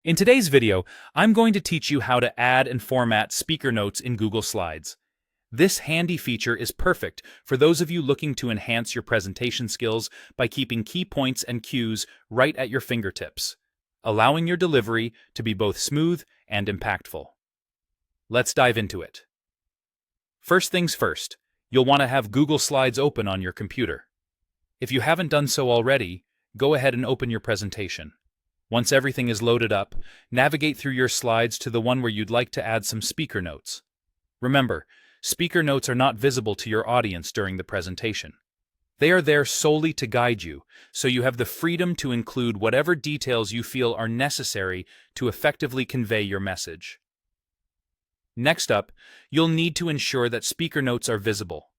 In today's video, I'm going to teach you how to add and format speaker notes in Google Slides. This handy feature is perfect for those of you looking to enhance your presentation skills by keeping key points and cues right at your fingertips, allowing your delivery to be both smooth and impactful. Let's dive into it. First things first, you'll want to have Google Slides open on your computer. If you haven't done so already, go ahead and open your presentation. Once everything is loaded up, navigate through your slides to the one where you'd like to add some speaker notes. Remember, speaker notes are not visible to your audience during the presentation. They are there solely to guide you, so you have the freedom to include whatever details you feel are necessary to effectively convey your message. Next up, you'll need to ensure that speaker notes are visible.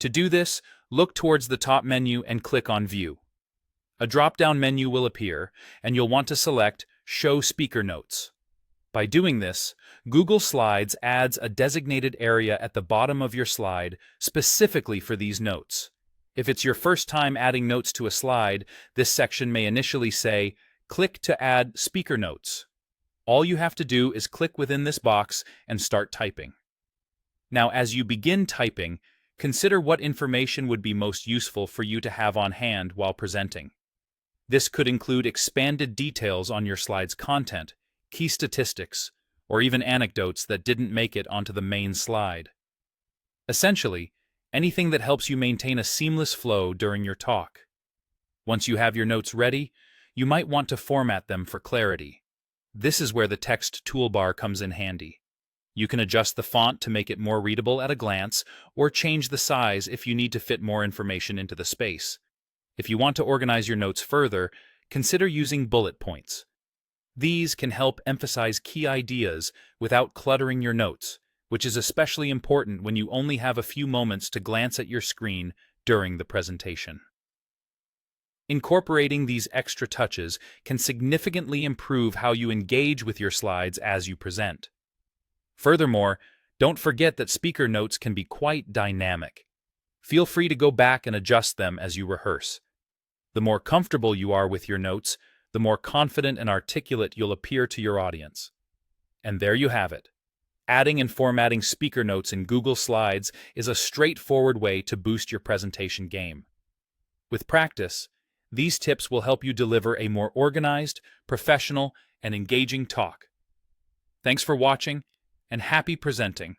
To do this, look towards the top menu and click on View. A drop-down menu will appear, and you'll want to select Show Speaker Notes. By doing this, Google Slides adds a designated area at the bottom of your slide specifically for these notes. If it's your first time adding notes to a slide, this section may initially say, "Click to add speaker notes." All you have to do is click within this box and start typing. Now, as you begin typing, consider what information would be most useful for you to have on hand while presenting. This could include expanded details on your slide's content, key statistics, or even anecdotes that didn't make it onto the main slide. Essentially, anything that helps you maintain a seamless flow during your talk. Once you have your notes ready, you might want to format them for clarity. This is where the text toolbar comes in handy. You can adjust the font to make it more readable at a glance, or change the size if you need to fit more information into the space. If you want to organize your notes further, consider using bullet points. These can help emphasize key ideas without cluttering your notes, which is especially important when you only have a few moments to glance at your screen during the presentation. Incorporating these extra touches can significantly improve how you engage with your slides as you present. Furthermore, don't forget that speaker notes can be quite dynamic. Feel free to go back and adjust them as you rehearse. The more comfortable you are with your notes, the more confident and articulate you'll appear to your audience. And there you have it. Adding and formatting speaker notes in Google Slides is a straightforward way to boost your presentation game. With practice, these tips will help you deliver a more organized, professional, and engaging talk. Thanks for watching, and happy presenting!